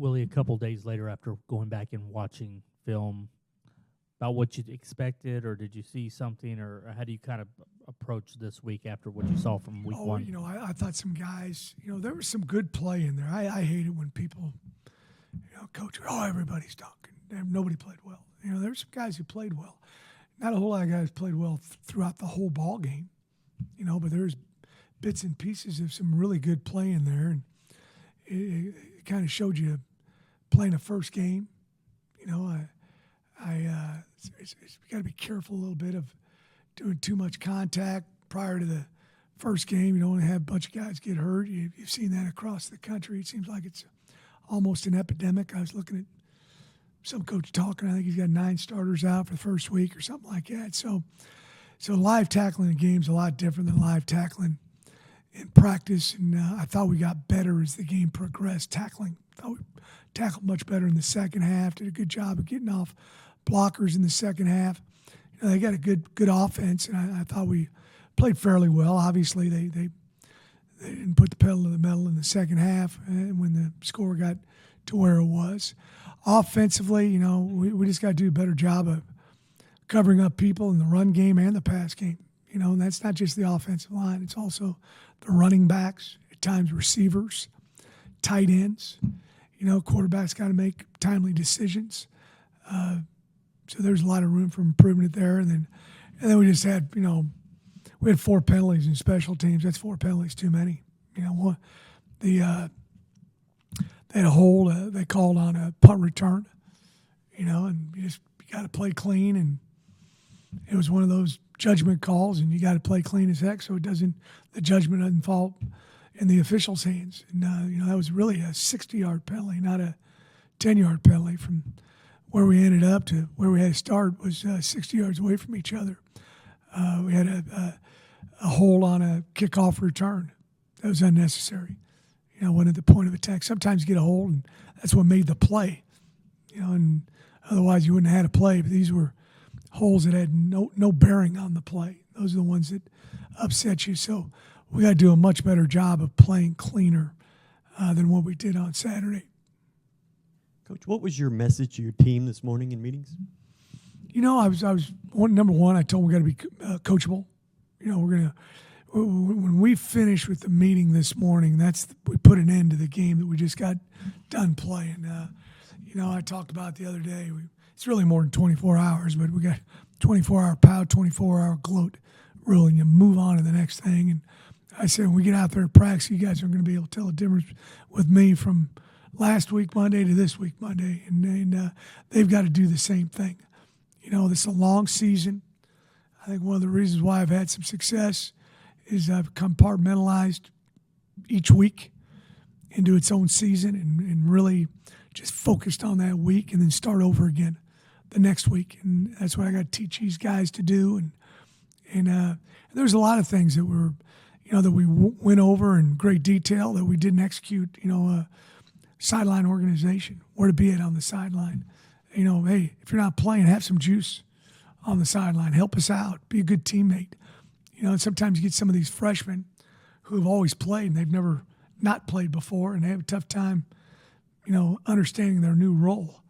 Willie, a couple days later after going back and watching film, about what you expected, or did you see something, or how do you kind of approach this week after what you saw from week one? I thought some guys, there was some good play in there. I hate it when people, coach, everybody's dunking. Nobody played well. There were some guys who played well. Not a whole lot of guys played well throughout the whole ball game, but there's bits and pieces of some really good play in there, and it kind of showed you playing a first game. You got to be careful a little bit of doing too much contact prior to the first game. You don't want to have a bunch of guys get hurt. You've seen that across the country. It seems like it's almost an epidemic. I was looking at some coach talking. I think he's got 9 starters out for the first week or something like that. So live tackling in game's a lot different than live tackling in practice. And I thought we got better as the game progressed tackling. I thought we tackled much better in the second half. Did a good job of getting off blockers in the second half. They got a good offense, and I thought we played fairly well. Obviously, they didn't put the pedal to the metal in the second half when the score got to where it was. Offensively, we just got to do a better job of covering up people in the run game and the pass game. And that's not just the offensive line. It's also the running backs, at times receivers, tight ends. Quarterbacks got to make timely decisions. So there's a lot of room for improvement there. And then we just had, we had 4 penalties in special teams. That's 4 penalties too many. They had a hold. They called on a punt return, and you got to play clean. And it was one of those judgment calls, and you got to play clean as heck so the judgment doesn't fall in the officials' hands. And, that was really a 60-yard penalty, not a 10-yard penalty. From where we ended up to where we had to start was 60 yards away from each other. We had a hold on a kickoff return. That was unnecessary. Went at the point of attack. Sometimes you get a hold, and that's what made the play. And otherwise you wouldn't have had a play. But these were holes that had no bearing on the play. Those are the ones that upset you. So we got to do a much better job of playing cleaner than what we did on Saturday. Coach, what was your message to your team this morning in meetings? I was number one. I told them we got to be coachable. When we finished with the meeting this morning, we put an end to the game that we just got done playing. I talked about the other day. It's really more than 24 hours, but we got 24-hour pow, 24-hour gloat rule, and you move on to the next thing. And I said, when we get out there at practice, you guys are going to be able to tell the difference with me from last week Monday to this week Monday, and they've got to do the same thing. This is a long season. I think one of the reasons why I've had some success is I've compartmentalized each week into its own season and really just focused on that week and then start over again the next week. And that's what I got to teach these guys to do. And there's a lot of things that were, that we went over in great detail that we didn't execute, sideline organization, where to be at on the sideline. Hey, if you're not playing, have some juice on the sideline. Help us out. Be a good teammate. And sometimes you get some of these freshmen who have always played and they've never not played before, and they have a tough time, understanding their new role.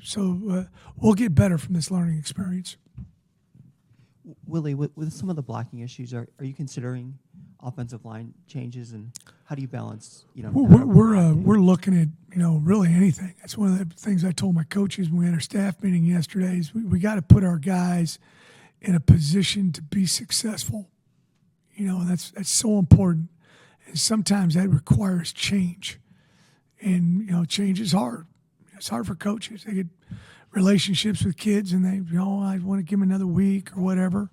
So we'll get better from this learning experience. Willie, with some of the blocking issues, are you considering offensive line changes, and how do you balance? We're looking at really anything. That's one of the things I told my coaches when we had our staff meeting yesterday. Is we got to put our guys in a position to be successful. That's so important, and sometimes that requires change. And change is hard. It's hard for coaches. They get relationships with kids, and they I want to give them another week or whatever.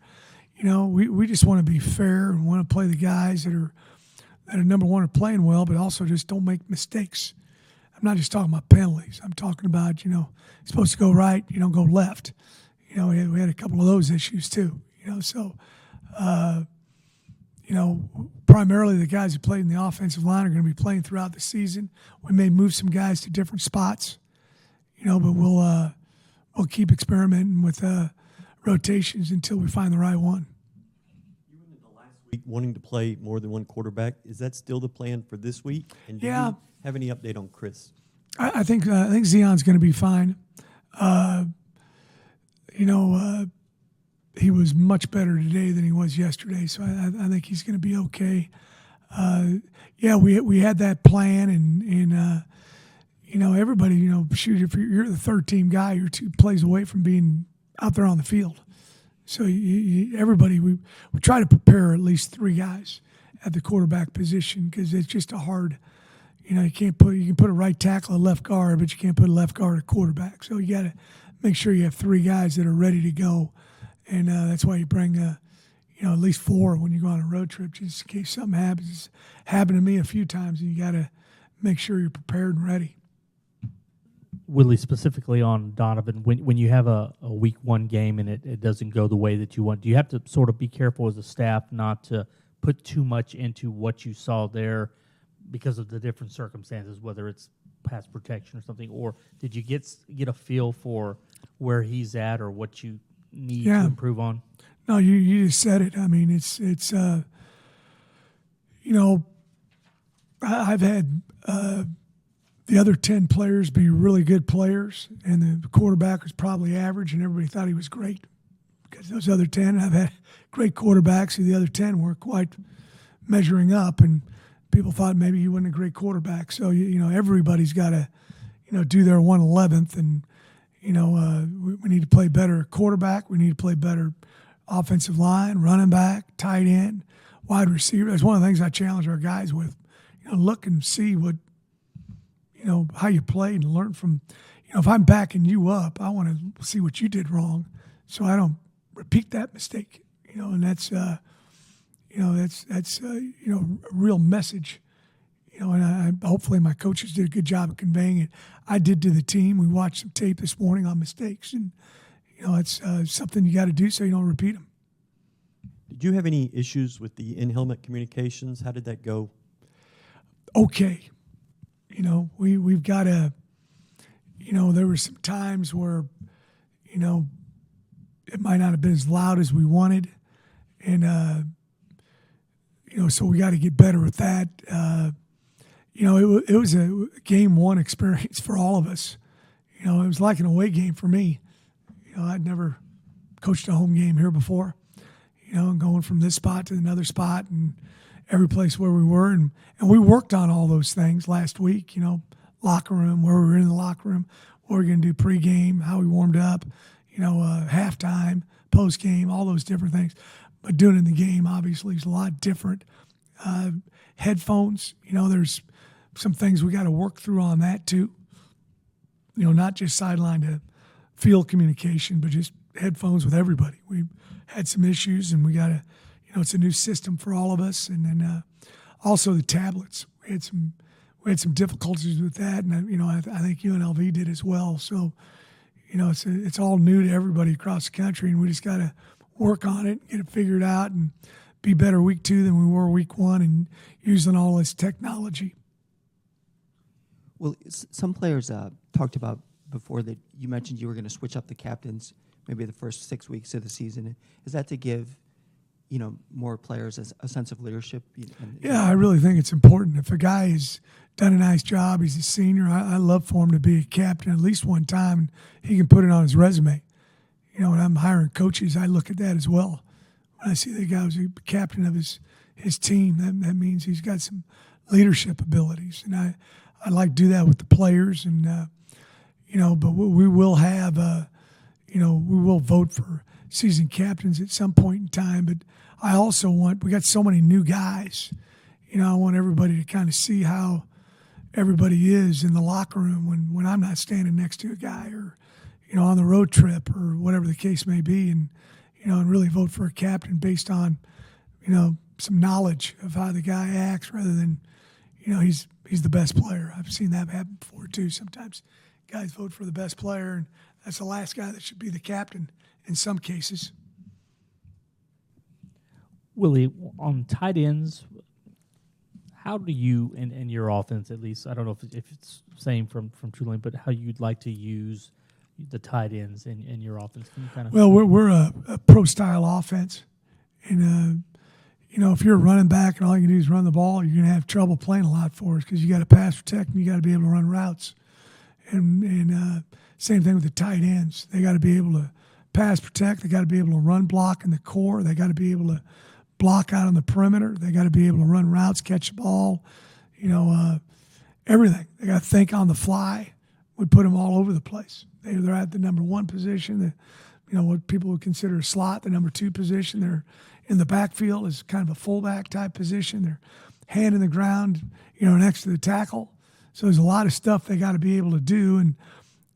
We just want to be fair and want to play the guys that are number one are playing well, but also just don't make mistakes. I'm not just talking about penalties. I'm talking about it's supposed to go right, go left. We had a couple of those issues too. Primarily the guys who played in the offensive line are going to be playing throughout the season. We may move some guys to different spots, but we'll keep experimenting with rotations until we find the right one. You went into last week wanting to play more than one quarterback. Is that still the plan for this week? And do you have any update on Chris? I think Zion's going to be fine. He was much better today than he was yesterday, so I think he's going to be okay. We had that plan, and everybody, shoot, if you're the third team guy, you're 2 plays away from being out there on the field. So everybody, we try to prepare at least 3 guys at the quarterback position because it's just a hard. You can put a right tackle, a left guard, but you can't put a left guard, a quarterback. So you got to make sure you have 3 guys that are ready to go, and that's why you bring at least 4 when you go on a road trip, just in case something happens. It's happened to me a few times, and you got to make sure you're prepared and ready. Willie, specifically on Donovan, when you have a week 1 game and it doesn't go the way that you want, do you have to sort of be careful as a staff not to put too much into what you saw there because of the different circumstances, whether it's pass protection or something, or did you get a feel for where he's at or what you need to improve on? No, you just said it. I mean, it's I've had the other 10 players be really good players, and the quarterback was probably average, and everybody thought he was great because those other 10, I've had great quarterbacks, and the other 10 weren't quite measuring up, and people thought maybe he wasn't a great quarterback. So, everybody's got to, do their 1/11th, and, we need to play better quarterback. We need to play better offensive line, running back, tight end, wide receiver. That's one of the things I challenge our guys with. Look and see what, how you played and learn from, if I'm backing you up, I want to see what you did wrong so I don't repeat that mistake, and that's, that's a real message, and hopefully my coaches did a good job of conveying it. I did to the team. We watched some tape this morning on mistakes, and, it's something you got to do so you don't repeat them. Did you have any issues with the in-helmet communications? How did that go? Okay. We've got to, there were some times where, it might not have been as loud as we wanted. And, so we got to get better with that. It was a game 1 experience for all of us. It was like an away game for me. I'd never coached a home game here before, going from this spot to another spot and every place where we were. And we worked on all those things last week, locker room, where we were in the locker room, what we're going to do pregame, how we warmed up, halftime, postgame, all those different things. But doing it in the game, obviously, is a lot different. Headphones, there's some things we got to work through on that too. Not just sideline to field communication, but just headphones with everybody. We had some issues, and we got to, it's a new system for all of us. And then also the tablets. We had some difficulties with that, and I think UNLV did as well. So, it's all new to everybody across the country, and we just got to work on it, get it figured out, and be better week 2 than we were week 1, and using all this technology. Well, some players talked about before that you mentioned you were going to switch up the captains maybe the first 6 weeks of the season. Is that to give, more players a sense of leadership? Yeah, I really think it's important. If a guy has done a nice job, he's a senior, I love for him to be a captain at least one time, and he can put it on his resume. When I'm hiring coaches, I look at that as well. When I see the guy who's a captain of his team, that means he's got some leadership abilities. And I like to do that with the players. And, but we will have, we will vote for season captains at some point in time. But I also we got so many new guys. I want everybody to kind of see how everybody is in the locker room when I'm not standing next to a guy or, on the road trip or whatever the case may be, and really vote for a captain based on, some knowledge of how the guy acts rather than, he's the best player. I've seen that happen before too. Sometimes guys vote for the best player, and that's the last guy that should be the captain in some cases. Willie, on tight ends, how do you, in your offense at least, I don't know if it's same from Tulane, but how you'd like to use the tight ends in your offense? Can you kind of? Well, we're a pro-style offense, and if you're a running back and all you can do is run the ball, you're going to have trouble playing a lot for us because you got to pass protect and you got to be able to run routes. And same thing with the tight ends. They got to be able to pass protect. They got to be able to run block in the core. They got to be able to block out on the perimeter. They got to be able to run routes, catch the ball, everything. They got to think on the fly. We put them all over the place. They're at the number one position, what people would consider a slot, the number two position. They're in the backfield as kind of a fullback type position. They're hand in the ground, next to the tackle. So there's a lot of stuff they got to be able to do. And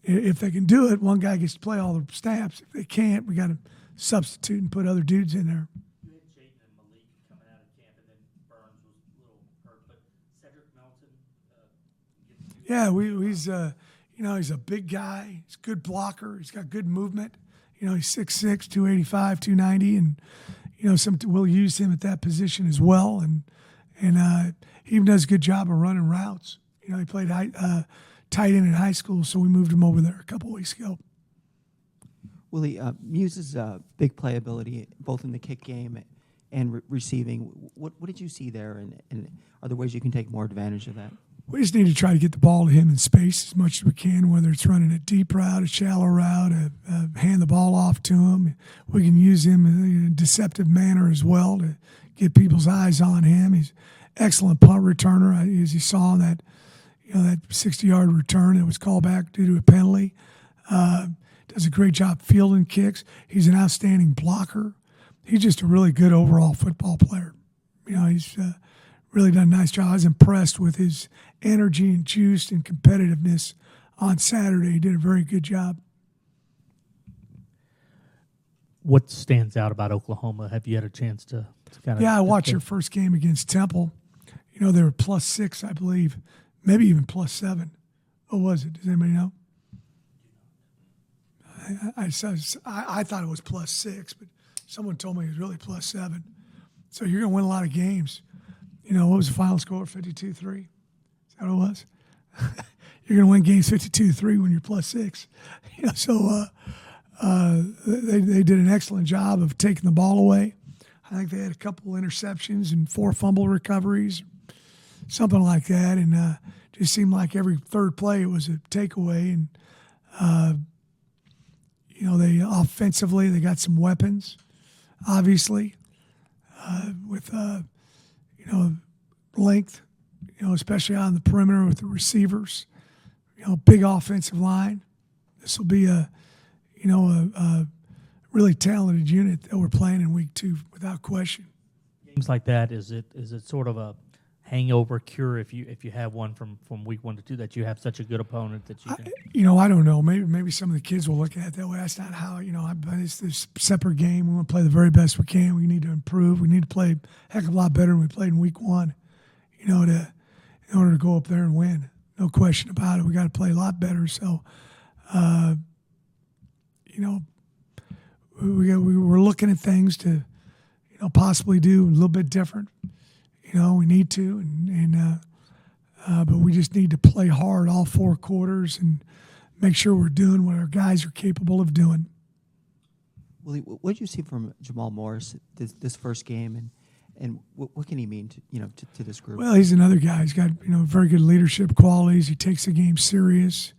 if they can do it, one guy gets to play all the snaps. If they can't, we got to substitute and put other dudes in there. You had Jayden and Malik coming out of camp, and then Burns was a little hurt. But Cedric Melton, he's a big guy. He's a good blocker. He's got good movement. He's 6'6", 285, 290, and we'll use him at that position as well. And he even does a good job of running routes. He played tight end in high school, so we moved him over there a couple weeks ago. Willie, Muse's big playability, both in the kick game and receiving. What did you see there, and are there ways you can take more advantage of that? We just need to try to get the ball to him in space as much as we can, whether it's running a deep route, a shallow route, hand the ball off to him. We can use him in a deceptive manner as well to get people's eyes on him. He's an excellent punt returner, as you saw in that 60-yard return that was called back due to a penalty. Does a great job fielding kicks. He's an outstanding blocker. He's just a really good overall football player. He's really done a nice job. I was impressed with his energy and juice and competitiveness on Saturday. He did a very good job. what stands out about Oklahoma? Have you had a chance to kind of? Yeah, I watched their first game against Temple. They were +6, I believe, maybe even +7. What was it? Does anybody know? I thought it was +6, but someone told me it was really +7. So you're going to win a lot of games. What was the final score? 52-3. Is that what it was? You're going to win games 52-3 when you're +6. So they did an excellent job of taking the ball away. I think they had a couple interceptions and 4 fumble recoveries, something like that. And just seemed like every third play it was a takeaway. And they offensively they got some weapons, obviously, with length, especially on the perimeter with the receivers. Big offensive line. This will be a really talented unit that we're playing in week 2 without question. Games like that, is it sort of a hangover cure if you have one from week 1 to 2 that you have such a good opponent that you can? I don't know. Maybe some of the kids will look at it that way. That's not how. It's this separate game. We want to play the very best we can. We need to improve. We need to play a heck of a lot better than we played in week 1. In order to go up there and win. No question about it. We got to play a lot better. So, we're looking at things to, possibly do a little bit different. We need to, but we just need to play hard all 4 quarters and make sure we're doing what our guys are capable of doing. Willie, what did you see from Jamal Morris this first game, and what can he mean to this group? Well, he's another guy. He's got very good leadership qualities. He takes the game serious.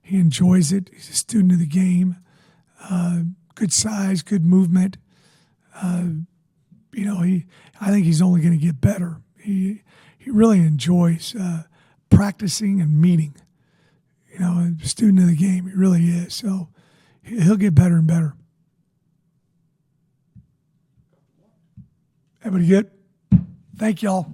He enjoys it. He's a student of the game. Good size, good movement. I think he's only going to get better. He really enjoys practicing and meeting. A student of the game, he really is. So he'll get better and better. Everybody good? Thank y'all.